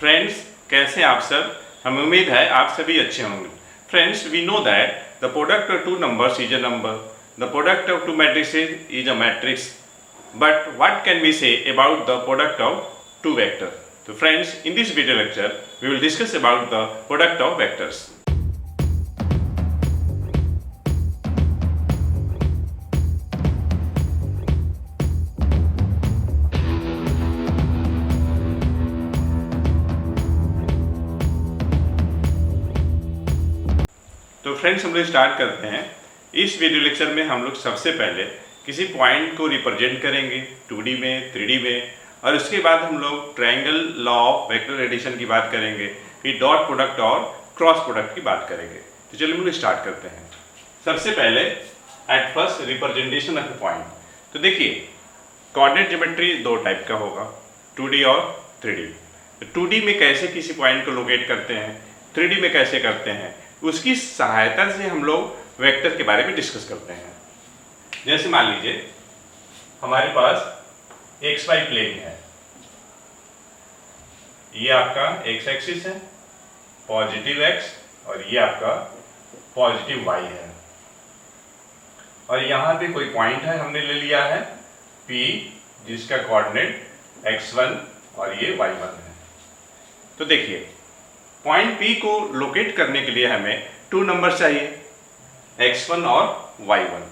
Friends, कैसे आप सब? हमें उम्मीद है आप सभी अच्छे होंगे। Friends, we know that the product of two numbers is a number, the product of two matrices is a matrix, but what can we say about the product of two vectors? So friends, in this video lecture we will discuss about the product of vectors. तो friends, हम लोग start करते हैं। इस video lecture में हम लोग सबसे पहले किसी पॉइंट को रिप्रेजेंट करेंगे 2D में, 3D में, और उसके बाद हम लोग triangle law of vector addition की बात करेंगे, फिर डॉट प्रोडक्ट और क्रॉस प्रोडक्ट की बात करेंगे। तो चलिए हम लोग स्टार्ट करते हैं। सबसे पहले at first representation of A point. तो देखिए, कोऑर्डिनेट ज्योमेट्री दो टाइप का होगा, 2D और 3D। 2D में कैसे किसी पॉइंट को लोकेट करते हैं, 3D में कैसे करते हैं, उसकी सहायता से हम लोग वेक्टर के बारे में डिस्कस करते हैं। जैसे मान लीजिए हमारे पास एक्स वाई प्लेन है, ये आपका एक्स एक्सिस है, पॉजिटिव एक्स, और ये आपका पॉजिटिव वाई है, और यहाँ पे कोई पॉइंट है हमने ले लिया है P, जिसका कोऑर्डिनेट x1 और ये y1 है। तो देखिए, पॉइंट P को लोकेट करने के लिए हमें टू नंबर चाहिए, x1 और y1।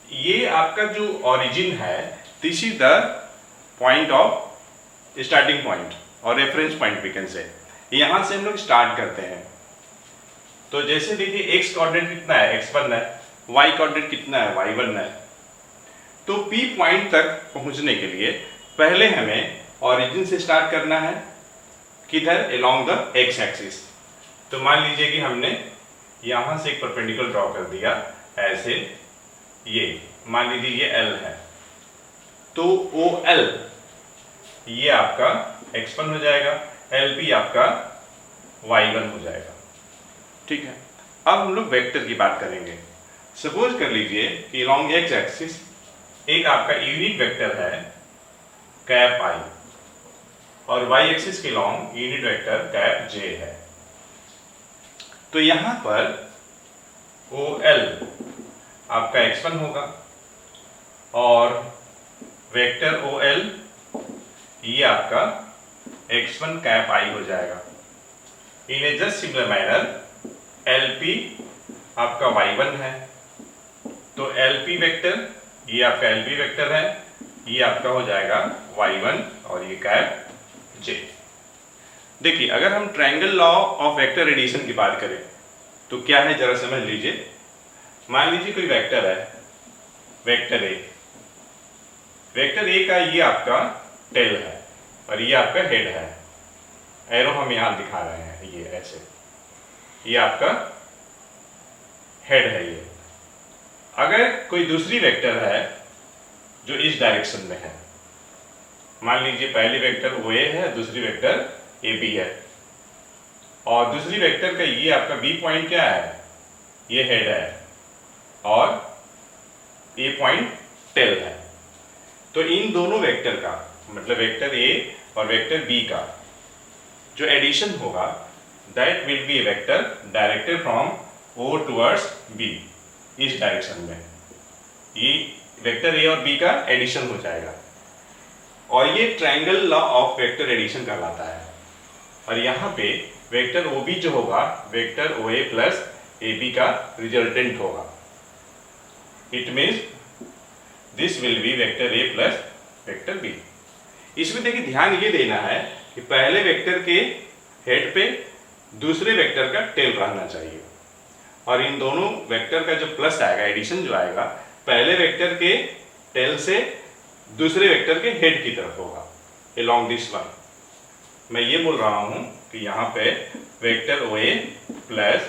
ये आपका जो ओरिजिन है, this is the point of starting point और reference point we can say. यहाँ से हम लोग स्टार्ट करते हैं। तो जैसे देखिए, x कोऑर्डिनेट कितना है, x1 है, y कोऑर्डिनेट कितना है, y1 है। तो P पॉइंट तक पहुंचने के लिए पहले हमें ओरिजिन से स्टार्ट करना है, किधर, अलोंग द x एक्सिस। तो मान लीजिए कि हमने यहां से एक परपेंडिकुलर ड्रॉ कर दिया ऐसे, ये मान लीजिए ये L है, तो OL ये आपका x1 हो जाएगा, LP आपका y1 हो जाएगा। ठीक है, अब हम लोग वेक्टर की बात करेंगे। सपोज कर लीजिए कि अलोंग x एक्सिस एक आपका यूनिट वेक्टर है कैप I, और y एक्सिस के long unit vector cap J है। तो यहां पर OL आपका x1 होगा, और वेक्टर OL ये आपका x1 कैप I हो जाएगा। इन ए जस्ट सिमिलर मैनर LP आपका y1 है, तो LP वेक्टर ये आपका LP वेक्टर है, ये आपका हो जाएगा y1 और ये कैप J। देखिए, अगर हम triangle law of vector addition की बात करें तो क्या है, जरा समझ लीजिए। मान लीजिए कोई वेक्टर है, वेक्टर A। वेक्टर A का ये आपका टेल है और ये आपका हेड है। एरो हम यहां दिखा रहे हैं, ये ऐसे, ये आपका हेड है। ये अगर कोई दूसरी वेक्टर है जो इस डायरेक्शन में है, मान लीजिए पहली वेक्टर OA है, दूसरी वेक्टर AB है, और दूसरी वेक्टर का ये आपका B पॉइंट क्या है, ये हेड है, और A पॉइंट टेल है। तो इन दोनों वेक्टर का मतलब वेक्टर A और वेक्टर B का जो एडिशन होगा, that will be a vector directed from O towards B, इस डायरेक्शन में। ये वेक्टर A और B का एडिशन हो जाएगा, और ये triangle law of vector addition कहलाता है। और यहाँ पे वेक्टर OB जो होगा, वेक्टर OA प्लस AB का रिजल्टेंट होगा। It means this will be vector A plus vector B। इसमें देखिए, ध्यान ये देना है कि पहले वेक्टर के हेड पे दूसरे वेक्टर का टेल रहना चाहिए, और इन दोनों वेक्टर का जो प्लस आएगा, एडिशन जो आएगा, पहले वेक्टर के टेल से दूसरे वेक्टर के हेड की तरफ होगा, अलोंग दिस वन। मैं ये बोल रहा हूं कि यहाँ पे vector OA plus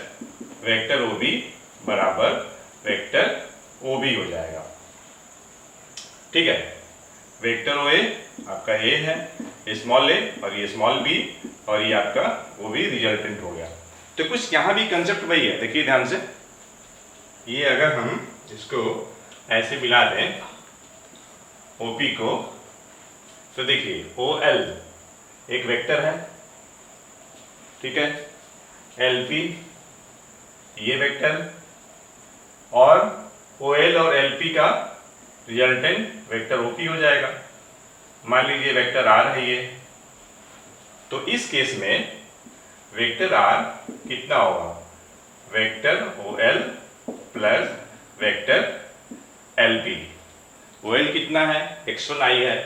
vector OB बराबर वेक्टर OB हो जाएगा। ठीक है, वेक्टर OA आपका A है, स्मॉल a, और ये स्मॉल b, और ये आपका OB रिजल्टेंट हो गया। तो कुछ यहाँ भी कंसेप्ट वही है, देखिए ध्यान से। ये अगर हम इसको ऐसे मिला दें OP को, तो देखिए OL एक वेक्टर है, ठीक है, LP ये वेक्टर, और OL और LP का रिजल्टेंट वेक्टर OP हो जाएगा। मान लीजिए वेक्टर R है ये, तो इस केस में वेक्टर R कितना होगा, vector OL plus vector LP। OL कितना है, x1i है,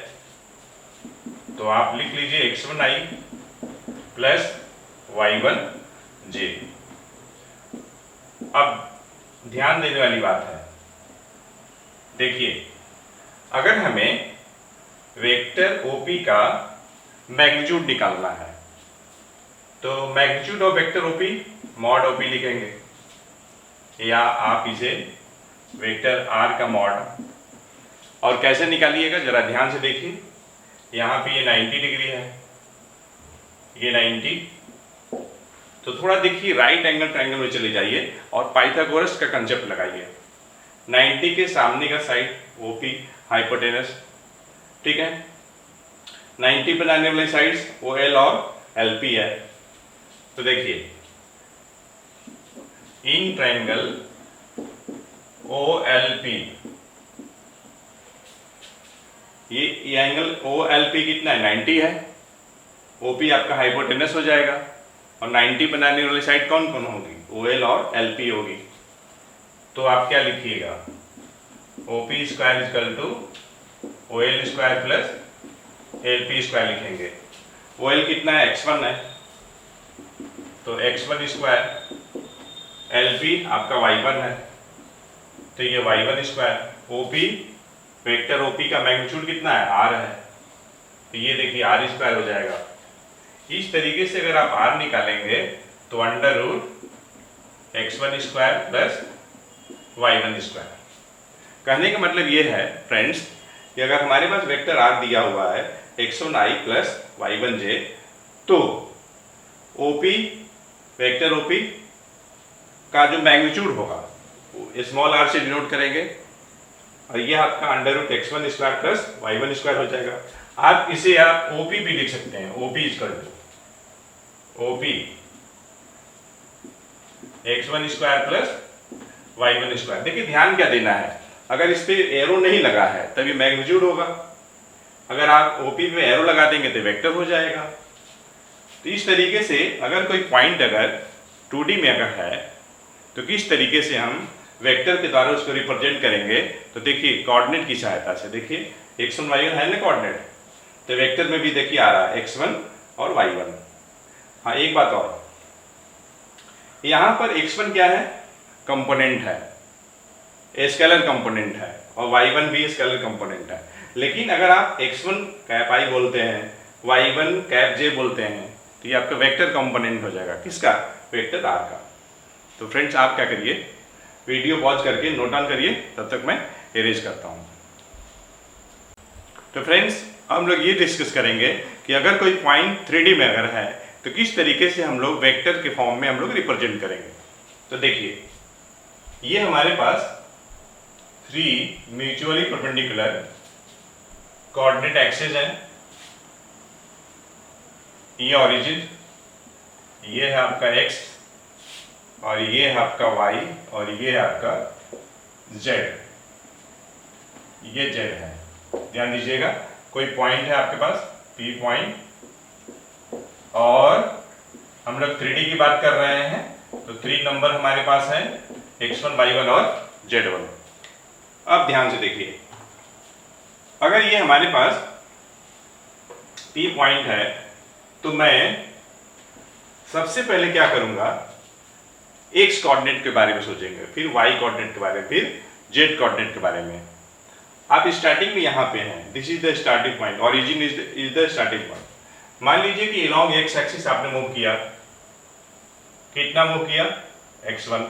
तो आप लिख लीजिए x1i प्लस y1j। अब ध्यान देने वाली बात है, देखिए अगर हमें वेक्टर OP का मैग्नीट्यूड निकालना है तो magnitude of vector OP mod OP लिखेंगे, या आप इसे वेक्टर R का मॉड। और कैसे निकालिएगा जरा ध्यान से देखिए, यहाँ पे ये 90 डिग्री है, ये 90, तो थोड़ा देखिए राइट एंगल ट्रायंगल में चले जाइए और पाइथागोरस का कंसेप्ट लगाइए। 90 के सामने का साइड OP हाइपोटेनस, ठीक है, 90 बनाने वाले साइड्स OL और LP है। तो देखिए इन ट्रायंगल OLP, ये एंगल OLP कितना है, 90 है, OP आपका हाइपोटेनस हो जाएगा, और 90 बनाने वाली साइड कौन कौन होगी, OL और LP होगी। तो आप क्या लिखिएगा, OP square equal to OL square plus LP square लिखेंगे। OL कितना है, x1 है, तो x1 स्क्वायर, LP आपका y1 है, तो ये y1 square, OP vector OP का मैग्नीट्यूड कितना है, R है, तो ये देखिए R स्क्वायर हो जाएगा। इस तरीके से अगर आप R निकालेंगे तो under root x1 square plus y1 square. कहने का मतलब ये है फ्रेंड्स कि अगर हमारे पास वेक्टर R दिया हुआ है x1i प्लस y1j, तो OP वेक्टर OP का जो मैग्नीट्यूड होगा स्मॉल r से डिनोट करेंगे, और ये आपका under root x1 square plus y1 square हो जाएगा। आप इसे आप OP भी लिख सकते हैं, OP equal to OP x1 square plus y1 square. देखिए ध्यान क्या देना है, अगर इस पे एरो नहीं लगा है तभी मैग्नीट्यूड होगा, अगर आप OP पे एरो लगा देंगे तो वेक्टर हो जाएगा। तो इस तरीके से अगर कोई पॉइंट अगर 2D में अगर है तो किस तरीके से हम वेक्टर के द्वारा उसको रिप्रेजेंट करेंगे, तो देखिए कोऑर्डिनेट की सहायता से, देखिए x1 y1 है ना कोऑर्डिनेट, तो वेक्टर में भी देखिए आ रहा है x1 और y1। हाँ एक बात और, यहाँ पर x1 क्या है, कंपोनेंट है, स्केलर कंपोनेंट है, और y1 भी स्केलर कंपोनेंट है। लेकिन अगर आप x1 कैप i बोलते हैं, y1 कैप j बोलते हैं, तो ये आपका वेक्टर कंपोनेंट हो जाएगा, किसका, वेक्टर R का। तो फ्रेंड्स आप क्या करिए, वीडियो पॉज करके नोट डाउन करिए, तब तक मैं इरेज करता हूँ। तो फ्रेंड्स हम लोग ये डिस्कस करेंगे कि अगर कोई पॉइंट 3D में अगर है तो किस तरीके से हम लोग वेक्टर के फॉर्म में हम लोग रिप्रेजेंट करेंगे। तो देखिए ये हमारे पास 3 म्यूचुअली परपेंडिकुलर कोऑर्डिनेट एक्सिस हैं, ये ओरिजिन, ये है आपका x, और ये है आपका y, और ये है आपका z, ये z है। ध्यान दीजिएगा कोई पॉइंट है आपके पास P पॉइंट, और हम लोग 3D की बात कर रहे हैं, तो 3 नंबर हमारे पास है x1 y1 और z1। अब ध्यान से देखिए, अगर ये हमारे पास P पॉइंट है तो मैं सबसे पहले क्या करूंगा, x कोऑर्डिनेट के बारे में सोचेंगे, फिर y कोऑर्डिनेट के बारे में, फिर z कोऑर्डिनेट के बारे में। आप स्टार्टिंग में यहाँ पे हैं, this is the starting point, origin is the starting point. मान लीजिए कि अलोंग x एक्सिस आपने मूव किया, कितना मूव किया, x1,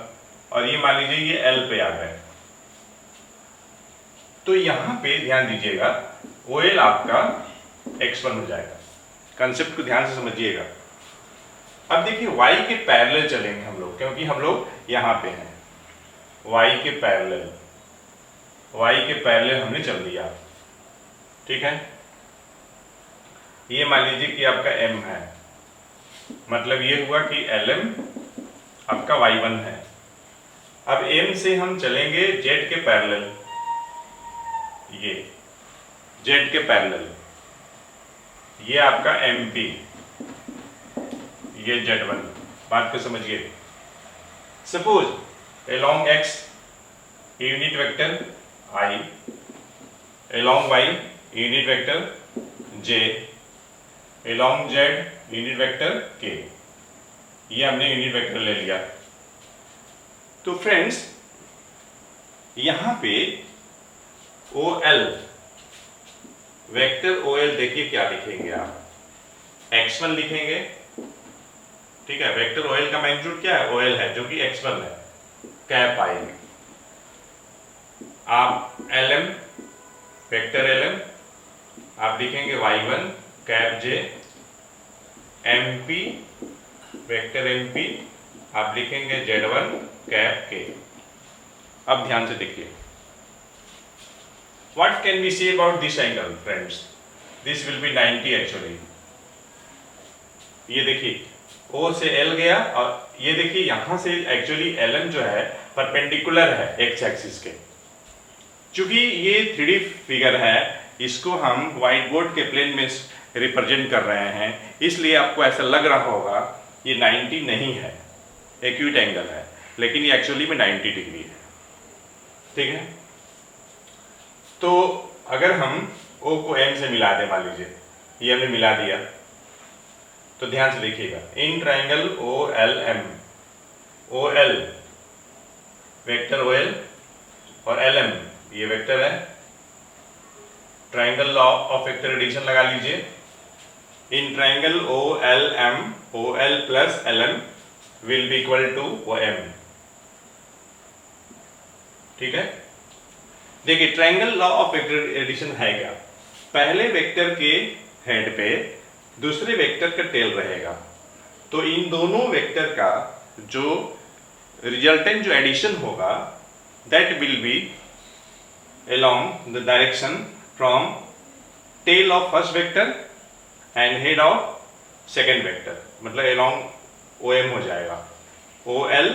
और ये मान लीजिए ये L पे आ गए, तो यहाँ पे ध्यान दीजिएगा OL आपका x1 हो जाएगा। कंसेप्ट को ध्यान से समझिएगा। अब देखिए y के पैरेलल चलेंगे हम लोग, क्योंकि हम लोग यहाँ पे हैं, y के पैरेलल हमने चल दिया, ठीक है। ये मान लीजिए कि आपका m है, मतलब ये हुआ कि lm आपका y1 है। अब m से हम चलेंगे z के पैरेलल, ये z के पैरेलल, ये आपका mp, ये z1। बात को समझिए। Suppose along x unit vector i, along y unit vector j, along z unit vector k, ये हमने यूनिट वेक्टर ले लिया। तो फ्रेंड्स यहां पे OL वेक्टर OL देखिए क्या लिखेंगे आप, x1 लिखेंगे, ठीक है। वेक्टर OL का मैग्नीट्यूड क्या है, OL है, जो कि x1 है, कैप आएगी। आप LM वेक्टर LM आप लिखेंगे y1 cap j, MP vector MP आप लिखेंगे z1 कैप k। अब ध्यान से देखिए, what can we say about this angle friends? This will be 90 actually। ये देखिए O से L गया, और ये देखिए यहां से एक्चुअली LM जो है परपेंडिकुलर है x एक्सिस के। चूंकि ये 3D फिगर है, इसको हम व्हाइट बोर्ड के प्लेन में रिप्रेजेंट कर रहे हैं, इसलिए आपको ऐसा लग रहा होगा ये 90 नहीं है, एक्यूट एंगल है, लेकिन ये एक्चुअली में 90 डिग्री है, ठीक है। तो अगर हम O को M से मिला दें, मान लीजिए ये हमने मिला दिया, तो ध्यान से देखिएगा, in triangle OLM, OL vector OL और LM ये वेक्टर है, triangle law of vector addition लगा लीजिए। In triangle OLM, OL plus LM will be equal to OM, ठीक है। देखिए ट्राइंगल लॉ ऑफ वेक्टर एडिशन है क्या, पहले वेक्टर के हेड पे दूसरे वेक्टर का टेल रहेगा, तो इन दोनों वेक्टर का जो रिजल्टेंट जो एडिशन होगा that will B along the direction from tail of first vector and head of second vector, मतलब along OM हो जाएगा, OL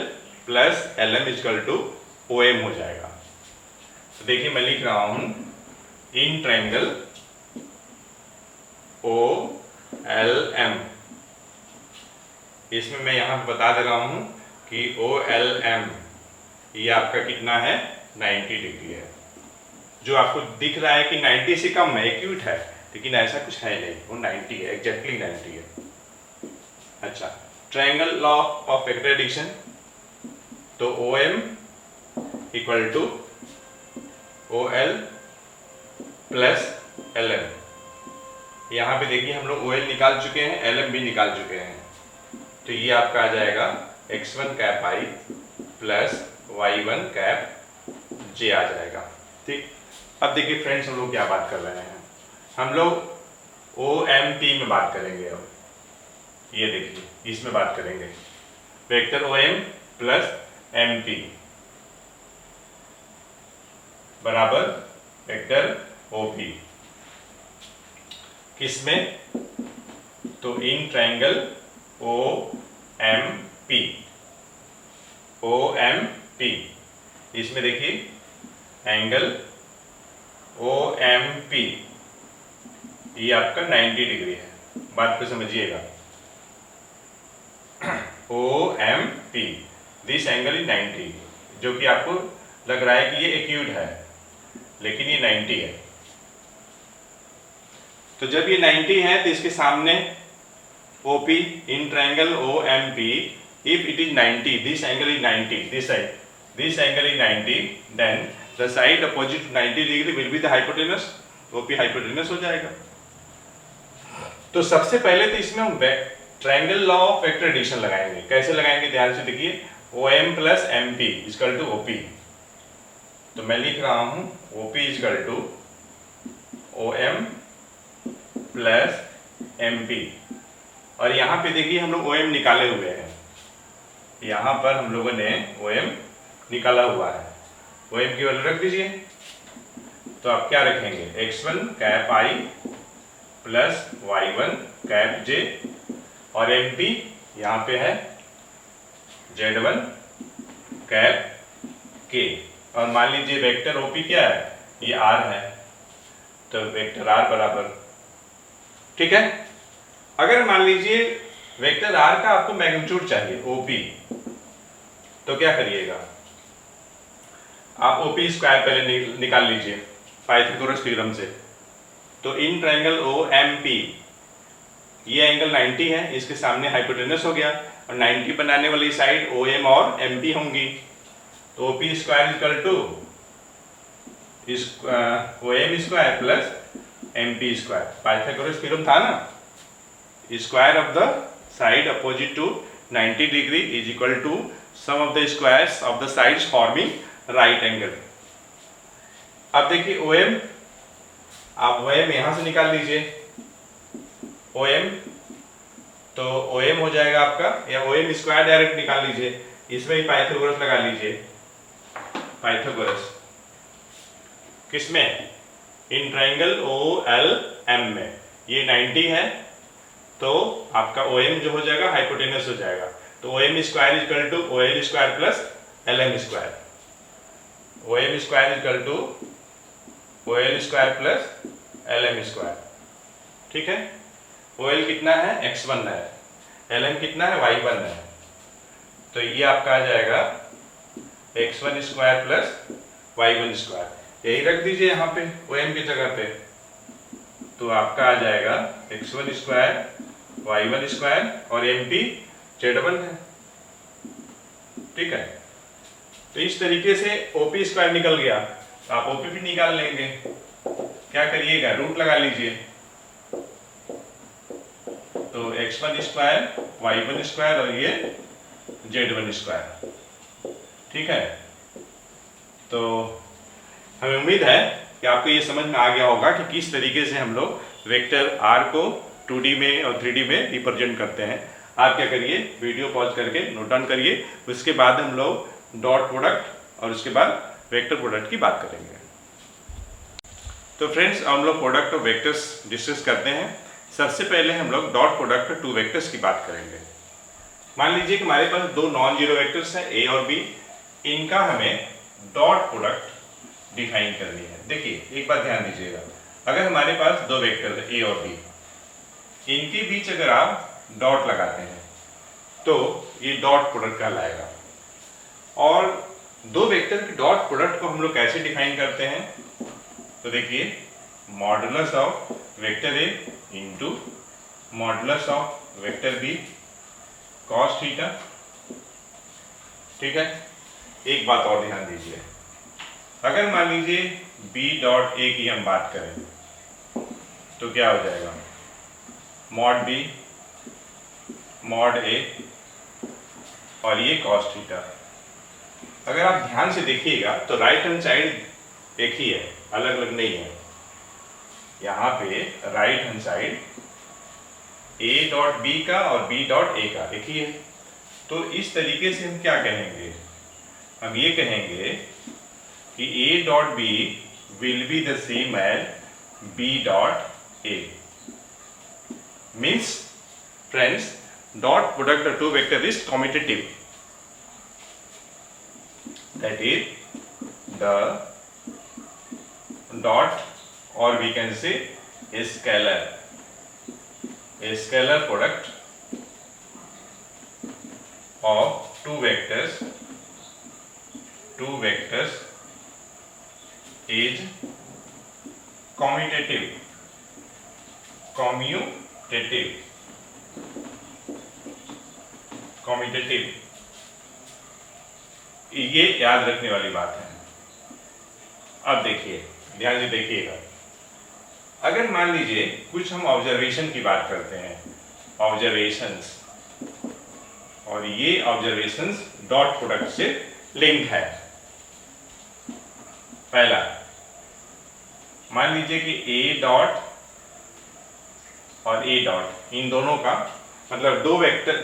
plus LM equal to OM हो जाएगा। तो देखिए मैं लिख रहा हूं इन ट्रायंगल OLM, इसमें मैं यहां बता दे रहा हूं कि OLM ये आपका कितना है, 90 डिग्री है। जो आपको दिख रहा है कि 90 से कम है, एक्यूट है, लेकिन ऐसा कुछ है नहीं, वो 90 है, एग्जैक्टली 90 है। अच्छा, triangle law of vector addition, तो OM equal to OL plus LM। यहाँ पे देखिए हम लोग OL निकाल चुके हैं, LM भी निकाल चुके हैं, तो ये आपका आ जाएगा x1 cap I plus y1 cap j आ जाएगा, ठीक। अब देखिए फ्रेंड्स हम लोग क्या बात कर रहे हैं, हम लोग OMP में बात करेंगे। अब ये देखिए इसमें बात करेंगे, वेक्टर OM प्लस MP बराबर वेक्टर OP, किसमें, तो इन ट्रायंगल OMP, OMP इसमें देखिए एंगल OMP ये आपका 90 डिग्री है, बात को समझिएगा। OMP दिस एंगल इज 90, जो कि आपको लग रहा है कि ये एक्यूट है, लेकिन ये 90 है। तो जब ये 90 है तो इसके सामने OP in triangle OMP, if it is 90, this angle is 90, this side, this angle is 90, then the side opposite to 90 degree will be the hypotenuse, OP hypotenuse हो जाएगा। तो सबसे पहले तो इसमें हम triangle law of vector addition लगाएंगे। कैसे लगाएंगे, ध्यान से देखिए, OM plus MP equal to OP, तो मैं लिख रहा हूं OP equal to OM plus MP, और यहाँ पे देखिए हम लोग OM निकाले हुए हैं, यहाँ पर हम लोगों ने OM निकाला हुआ है, OM की वैल्यू रख दीजिए। तो आप क्या रखेंगे, x1 cap I plus y1 cap j और MP यहाँ पे है z1 कैप k। और मान लीजिए वेक्टर OP क्या है, ये r है, तो वेक्टर r बराबर, ठीक है। अगर मान लीजिए वेक्टर r का आपको मैग्नीट्यूड चाहिए OP, तो क्या करिएगा, आप OP स्क्वायर पहले निकाल लीजिए पाइथागोरस थ्योरम से। तो इन ट्रायंगल OMP, ये एंगल 90 है, इसके सामने हाइपोटेनस हो गया, और 90 बनाने वाली साइड OM और MP होंगी। तो OP square equal to OM square plus MP square, Pythagoras theorem था ना, square of the side opposite to 90 degree is equal to sum of the squares of the sides forming right angle. अब देखिए OM, आप OM यहां से निकाल लीजिए OM, तो OM हो जाएगा आपका, या OM स्क्वायर डायरेक्ट निकाल लीजिए, इसमें ही पाइथागोरस लगा लीजिए। पाइथागोरस किसमें, इन ट्रायंगल OLM में, ये 90 है, तो आपका OM जो हो जाएगा हाइपोटेनस हो जाएगा। तो OM square equal to OL square plus LM square, OM square equal to OL square plus LM square, ठीक है। OL कितना है, x1 है, LM कितना है, y1 है, तो ये आपका आ जाएगा x1 square plus y1 square, यही रख दीजिए यहाँ पे OM की जगह पे, तो आपका आ जाएगा x1 स्क्वायर y1 स्क्वायर और MP z1 है, ठीक है। तो इस तरीके से OP स्क्वायर निकल गया, तो आप OP भी निकाल लेंगे। क्या करिएगा, रूट लगा लीजिए, तो x1 स्क्वायर y1 स्क्वायर और ये z1 स्क्वायर, ठीक है। तो हमें उम्मीद है कि आपको ये समझ में आ गया होगा कि किस तरीके से हम लोग वेक्टर r को 2D में और 3D में रिप्रेजेंट करते हैं। आप क्या करिए, वीडियो पॉज करके नोट डाउन करिए, उसके बाद हम लोग डॉट प्रोडक्ट और उसके बाद वेक्टर प्रोडक्ट की बात करेंगे। तो फ्रेंड्स, हम लोग प्रोडक्ट ऑफ वेक्टर्स डिस्कस करते हैं। सबसे पहले हम लोग dot product of two vectors की बात करेंगे। मान लीजिए कि हमारे पास दो नॉन जीरो वेक्टर्स हैं A और B, इनका हमें डॉट प्रोडक्ट डिफाइन करनी है। देखिए एक बात ध्यान दीजिएगा, अगर हमारे पास दो वेक्टर है A और B, इनके बीच अगर आप डॉट लगाते हैं तो ये डॉट प्रोडक्ट कहलाएगा। और दो वेक्टर के डॉट प्रोडक्ट को हम लोग कैसे डिफाइन करते हैं, तो देखिए modulus of vector A into modulus of vector B cos theta, ठीक है। एक बात और ध्यान दीजिए, अगर मान लीजिए B डॉट A की हम बात करें तो क्या हो जाएगा, मॉड B मॉड A और ये कॉस थीटा। अगर आप ध्यान से देखिएगा तो राइट हैंड साइड एक ही है, अलग अलग नहीं है। यहाँ पे right hand side A dot B का और B डॉट A का एक ही है। तो इस तरीके से हम क्या कहेंगे, हम ये कहेंगे कि A dot B will be the same as B dot A। Means friends, dot product of two vector is commutative, that is the dot or we can say a scalar product of two vectors is commutative ये याद रखने वाली बात है। अब देखिए, ध्यान से देखिएगा, अगर मान लीजिए कुछ हम ऑब्जर्वेशन की बात करते हैं, ऑब्जर्वेशंस, और ये ऑब्जर्वेशंस डॉट प्रोडक्ट से लिंक है। पहला, मान लीजिए कि A डॉट और A डॉट, इन दोनों का मतलब दो वेक्टर,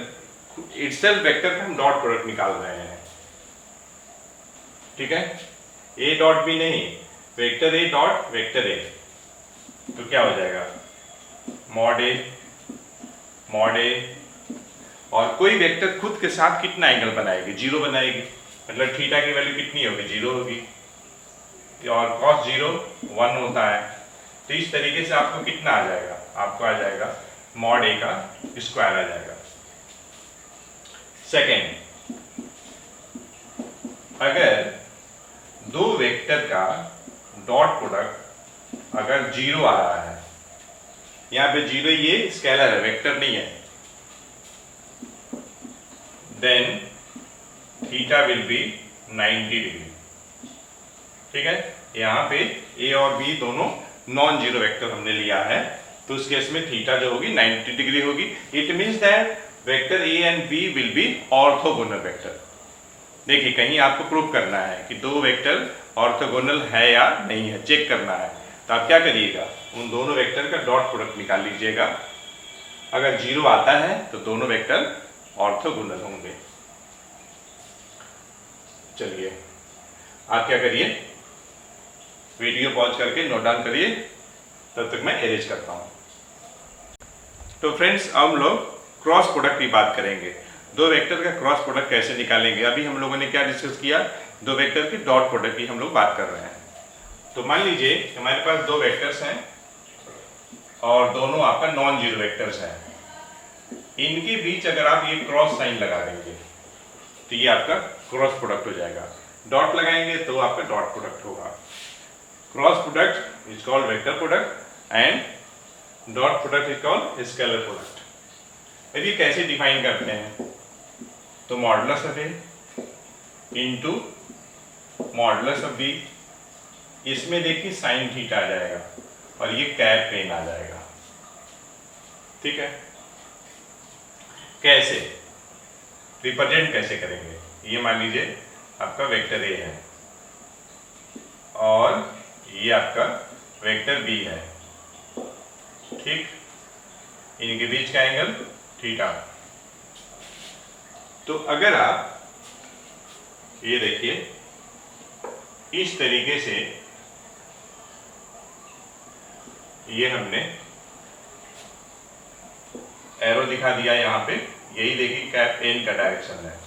इटसेल्फ वेक्टर का हम डॉट प्रोडक्ट निकाल रहे हैं, ठीक है। A डॉट भी नहीं, vector A dot vector A, तो क्या हो जाएगा, मॉड ए, मॉड ए, और कोई वेक्टर खुद के साथ कितना एंगल बनाएगी? 0 बनाएगी, मतलब थीटा की वैल्यू कितनी होगी? 0 होगी, और cos 0 1 होता है। तो इस तरीके से आपको कितना आ जाएगा? आपको आ जाएगा मॉड ए का स्क्वायर आ जाएगा। सेकेंड, अगर दो वेक्टर का डॉट प्रोडक्ट अगर 0 आ रहा है, यहां पे 0 ये स्केलर है, वेक्टर नहीं है, then theta will be 90 degree. ठीक है, यहाँ पे ए और बी दोनों नॉन जीरो वेक्टर हमने लिया है, तो उस केस में थीटा जो होगी 90 डिग्री होगी। It means that vector A and B will be orthogonal vector. देखिए, कहीं आपको प्रूव करना है कि दो वेक्टर ऑर्थोगोनल है या नहीं है, चेक करना है, तो आप क्या करिएगा? उन दोनों वेक्टर का डॉट प्रोडक्ट निकाल लीजिएगा। अगर 0 आता है तो दोनों वेक्टर ऑर्थोगोनल होंगे। चलिए, आप क्या करिए, वीडियो पॉज करके नोट डाउन करिए, तब तक मैं अरेंज करता हूं। तो फ्रेंड्स, अब हम लोग क्रॉस प्रोडक्ट की बात करेंगे। दो वेक्टर का क्रॉस प्रोडक्ट कैसे निकालेंगे? अभी हम लोगों ने क्या डिस्कस किया? दो वेक्टर के डॉट प्रोडक्ट की हम लोग बात कर रहे हैं। तो मान लीजिए हमारे पास दो वेक्टर्स हैं और दोनों आपका नॉन जीरो वेक्टर्स हैं। इनके बीच अगर आप ये क्रॉस साइन लगा देंगे तो ये आपका क्रॉस प्रोडक्ट हो जाएगा। डॉट लगाएंगे तो आपका डॉट प्रोडक्ट होगा। Cross product is called vector product and dot product is called scalar product. अब ये कैसे डिफाइन करते हैं? तो modulus of A into modulus of B, इसमें देखिए साइन थीटा आ जाएगा और ये कैप पेन आ जाएगा। ठीक है, कैसे रिप्रेजेंट कैसे करेंगे? ये मान लीजिए आपका वेक्टर ए है और ये आपका वेक्टर बी है। ठीक, इनके बीच का एंगल थीटा। तो अगर आप ये देखिए इस तरीके से, ये हमने एरो दिखा दिया यहाँ पे, यही देखिए कैप एन का डायरेक्शन है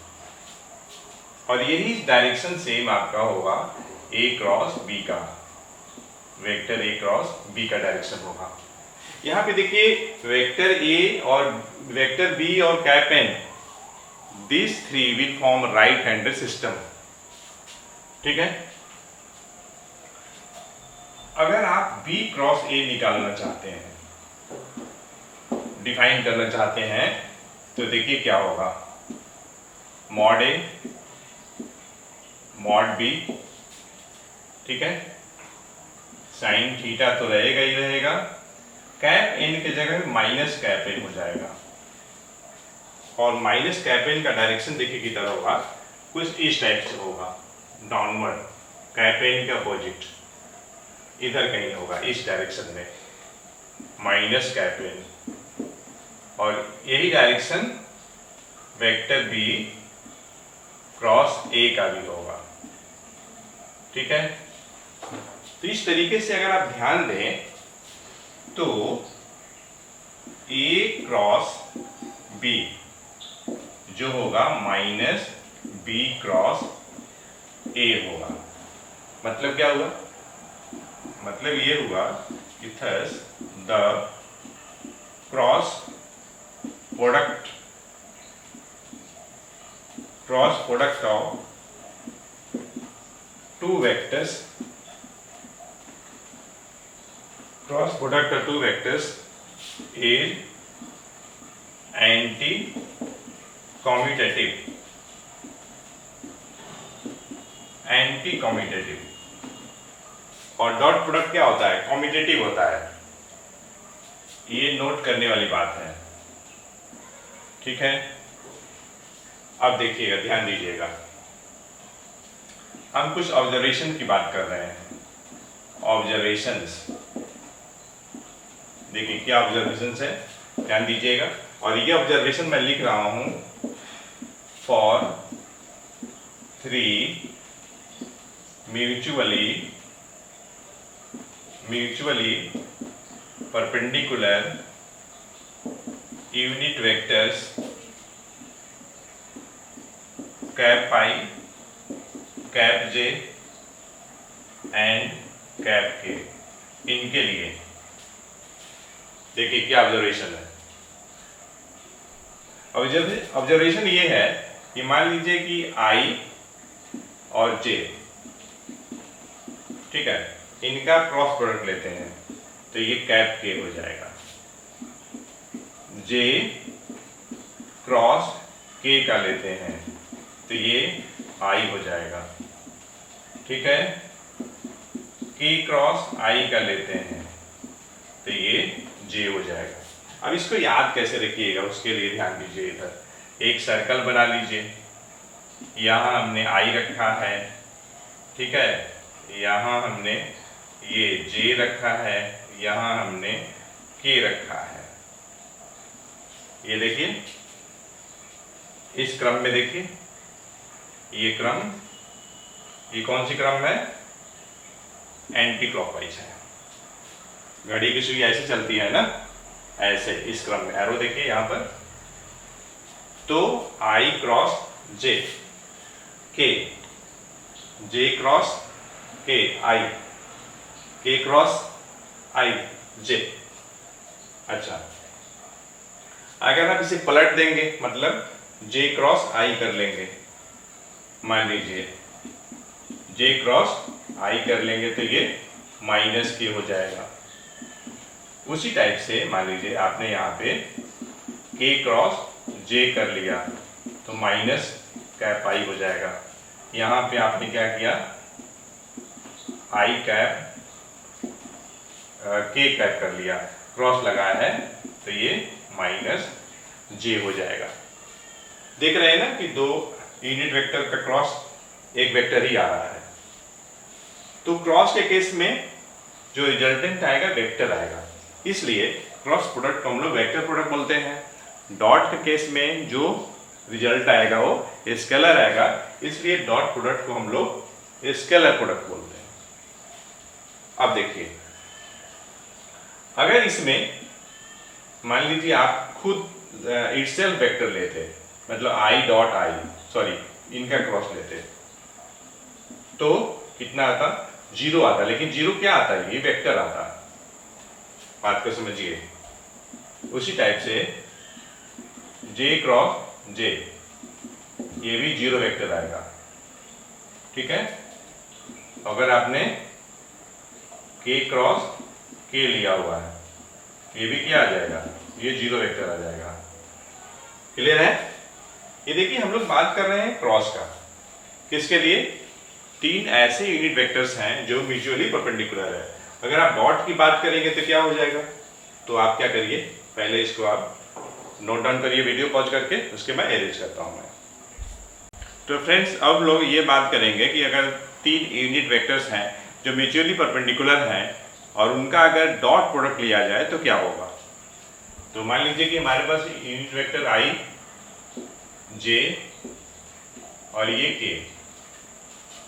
और यही डायरेक्शन सेम आपका होगा ए क्रॉस बी का, वेक्टर ए क्रॉस बी का डायरेक्शन होगा। यहाँ पे देखिए वेक्टर ए और वेक्टर बी और cap N, this three will form right handed system. ठीक है, अगर आप बी क्रॉस ए निकालना चाहते हैं, डिफाइन करना चाहते हैं, तो देखिए क्या होगा, मॉड ए मॉड बी। ठीक है, साइन थीटा तो रहेगा ही रहेगा, कैप एन की जगह माइनस कैप एन हो जाएगा और माइनस कैप एन का डायरेक्शन देखिए किधर होगा, कुछ इस टाइप से होगा, डाउनवर्ड। कैप एन के अपोजिट इधर कहीं होगा, इस डायरेक्शन में माइनस कैप एन, और यही direction vector B cross A का भी होगा। ठीक है, तो इस तरीके से अगर आप ध्यान दें तो ए क्रॉस बी जो होगा माइनस बी क्रॉस ए होगा। मतलब क्या हुआ? मतलब ये हुआ कि thus the cross product of two vectors, cross product of two vectors is anti-commutative, और डॉट प्रोडक्ट क्या होता है? कॉम्यूटेटिव होता है। ये नोट करने वाली बात है। ठीक है, अब देखिएगा, ध्यान दीजिएगा, हम कुछ ऑब्जर्वेशन की बात कर रहे हैं। ऑब्जर्वेशंस, देखिए क्या ऑब्जर्वेशंस है, ध्यान दीजिएगा। और ये ऑब्जर्वेशन मैं लिख रहा हूं for 3 mutually perpendicular unit vectors cap I, cap J and cap के, इनके लिए देखिए क्या ऑब्जर्वेशन है। ऑब्जर्वेशन ये है कि मान लीजिए कि आई और जे, ठीक है, इनका क्रॉस प्रोडक्ट लेते हैं तो ये कैप के हो जाएगा। जे क्रॉस के का लेते हैं तो ये आई हो जाएगा, ठीक है। के क्रॉस आई का लेते हैं तो ये जे हो जाएगा। अब इसको याद कैसे रखिएगा उसके लिए ध्यान दीजिए। इधर एक सर्कल बना लीजिए, यहाँ हमने आई रखा है, ठीक है, यहाँ हमने ये जे रखा है, यहाँ हमने के रखा है। ये देखिए इस क्रम में देखिए, ये क्रम, ये कौन सी क्रम है, एंटी क्लॉकवाइज है। घड़ी की सुई ऐसे चलती है ना, ऐसे इस क्रम में एरो देखिए यहां पर। तो आई क्रॉस जे, के, जे क्रॉस के आई, के क्रॉस आई जे। अच्छा, अगर आप इसे पलट देंगे मतलब जे क्रॉस आई कर लेंगे, मान लीजिए जे क्रॉस आई कर लेंगे तो ये माइनस के हो जाएगा। उसी टाइप से मान लीजिए आपने यहाँ पे के क्रॉस जे कर लिया तो माइनस कैप आई हो जाएगा। यहाँ पे आपने क्या किया, आई कैप के कैप कर लिया, क्रॉस लगाया है तो ये माइनस जे हो जाएगा। देख रहे हैं ना कि दो यूनिट वेक्टर का क्रॉस एक वेक्टर ही आ रहा है। तो क्रॉस के केस में जो रिजल्टेंट आएगा वेक्टर आएगा, इसलिए क्रॉस प्रोडक्ट को हम लोग वेक्टर प्रोडक्ट बोलते हैं। डॉट के केस में जो रिजल्ट आएगा वो स्केलर आएगा, इसलिए डॉट प्रोडक्ट को हम लोग स्केलर प्रोडक्ट बोलते हैं। अब देखिए, अगर इसमें मान लीजिए आप खुद इटसेल्फ वेक्टर लेते, मतलब आई डॉट आई, सॉरी इनका क्रॉस लेते, तो कितना आता, जीरो आता। लेकिन जीरो क्या आता है, ये वेक्टर आता है, बात को समझिए। उसी टाइप से जे क्रॉस जे, ये भी जीरो वेक्टर आएगा, ठीक है। अगर आपने के क्रॉस के लिया हुआ है, ये भी क्या आ जाएगा, ये जीरो वेक्टर आ जाएगा। क्लियर है। ये देखिए हम लोग बात कर रहे हैं क्रॉस का, किसके लिए, तीन ऐसे यूनिट वेक्टर्स हैं जो म्यूचुअली परपेंडिकुलर है। अगर आप डॉट की बात करेंगे तो क्या हो जाएगा, तो आप क्या करिए, पहले इसको आप नोट डाउन करिए वीडियो पॉज करके, उसके मैं अरेंज करता हूं मैं। तो फ्रेंड्स अब लोग ये बात करेंगे कि अगर तीन यूनिट वेक्टर्स हैं जो म्यूचुअली परपेंडिकुलर हैं और उनका अगर डॉट प्रोडक्ट लिया जाए तो क्या होगा। तो मान लीजिए कि हमारे पास यूनिट वेक्टर आई जे और ये के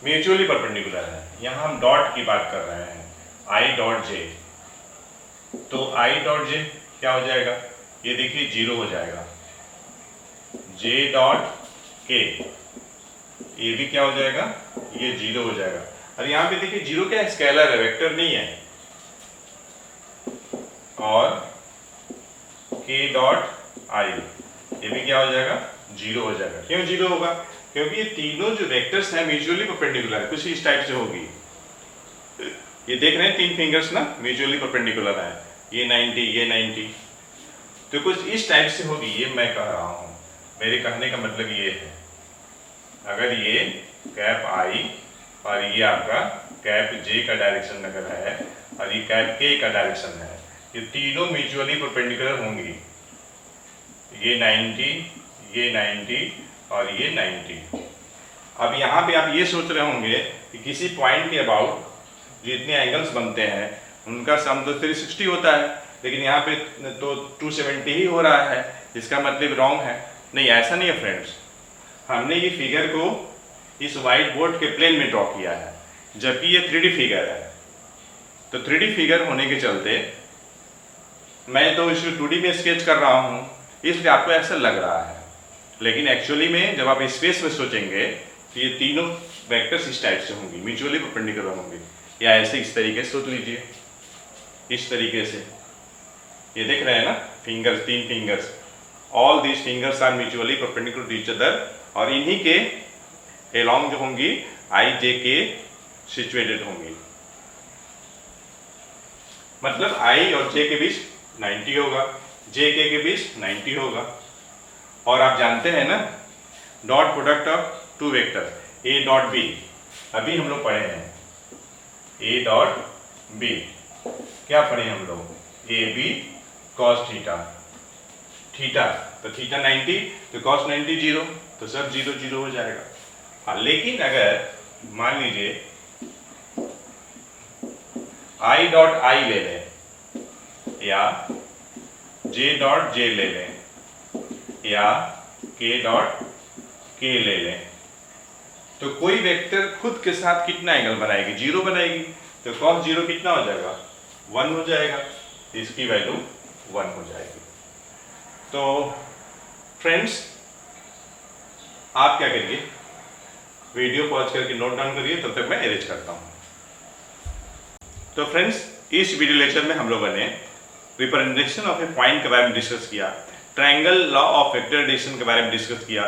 म्यूचुअली परपेंडिकुलर है। यहाँ हम डॉट की बात कर रहे हैं, आई डॉट जे। तो आई डॉट जे क्या हो जाएगा, ये देखिए जीरो हो जाएगा। जे डॉट के, ये भी क्या हो जाएगा, ये जीरो हो जाएगा। और यहाँ पे देखिए जीरो क्या है, स्केलर है, वेक्टर नहीं है। और के डॉट आई, ये भी क्या हो जाएगा, जीरो हो जाएगा। क्यों जीरो होगा, क्योंकि ये तीनों जो वेक्टर्स हैं म्यूचुअली परपेंडिकुलर है, कुछ इस टाइप से होगी। ये देख रहे हैं तीन फिंगर्स ना म्यूचुअली परपेंडिकुलर है, ये 90 ये 90, तो कुछ इस टाइप से होगी। ये मैं कह रहा हूं, मेरे कहने का मतलब ये है, अगर ये कैप आई और ये आपका कैप जे का डायरेक्शन अगर है और ये कैप के का डायरेक्शन है, ये तीनों म्यूचुअली परपेंडिकुलर होंगी। ये 90 ये 90 और ये 90। अब यहाँ पे आप ये सोच रहे होंगे कि किसी पॉइंट के अबाउट जितने एंगल्स बनते हैं उनका सम तो 360 होता है, लेकिन यहाँ पे तो 270 ही हो रहा है, इसका मतलब रॉन्ग है। नहीं, ऐसा नहीं है फ्रेंड्स, हमने ये फिगर को इस वाइट बोर्ड के प्लेन में ड्रॉ किया है, जबकि ये 3D फिगर है। तो 3D फिगर होने के चलते मैं तो इसको 2D में स्केच कर रहा हूँ, इसलिए आपको ऐसा लग रहा है, लेकिन एक्चुअली में जब आप स्पेस में सोचेंगे तो ये तीनों वेक्टर्स इस टाइप से होंगी, म्यूचुअली परपेंडिकुलर होंगे, या ऐसे इस तरीके से सोच लीजिए, इस तरीके से। ये देख रहे हैं ना fingers, 3 fingers, all these fingers are mutually perpendicular to each other, और इन्हीं के एलॉन्ग जो होंगी आई जे के सिचुएटेड होंगी, मतलब आई और जे के बीच 90 होगा, जे के बीच 90 होगा। और आप जानते हैं ना dot product of 2 vector A dot B, अभी हम लोग पढ़े हैं ए डॉट बी, क्या पढ़े हम लोग, A B cos theta, theta तो थीटा 90 तो कॉस 90 0, तो सब 0 0 हो जाएगा। हाँ, लेकिन अगर मान लीजिए आई डॉट आई ले लें या जे डॉट जे ले लें या के डॉट के ले लें, तो कोई वेक्टर खुद के साथ कितना एंगल बनाएगी, 0 बनाएगी, तो cos 0 कितना हो जाएगा, 1 हो जाएगा, इसकी वैल्यू 1 हो जाएगी। तो फ्रेंड्स आप क्या करिए, वीडियो पॉज करके नोट डाउन करिए, तब तक मैं अरेंज करता हूँ। तो फ्रेंड्स इस वीडियो लेक्चर में हम लोगों ने रिप्रेजेंटेशन ऑफ ए पॉइंट के बारे में डिस्कस किया, triangle law of vector addition के बारे में डिस्कस किया,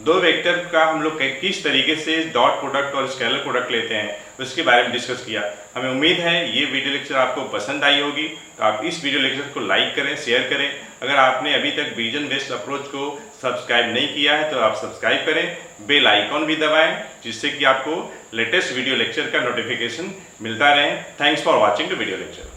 2 वेक्टर का हम लोग किस तरीके से डॉट प्रोडक्ट और स्केलर प्रोडक्ट लेते हैं उसके बारे में डिस्कस किया। हमें उम्मीद है ये वीडियो लेक्चर आपको पसंद आई होगी, तो आप इस वीडियो लेक्चर को लाइक करें, शेयर करें। अगर आपने अभी तक विजन बेस्ड अप्रोच को सब्सक्राइब नहीं किया है तो आप सब्सक्राइब करें, बेल आइकॉन भी दबाएं, जिससे कि आपको लेटेस्ट वीडियो लेक्चर का नोटिफिकेशन मिलता रहे। Thanks for watching the video lecture.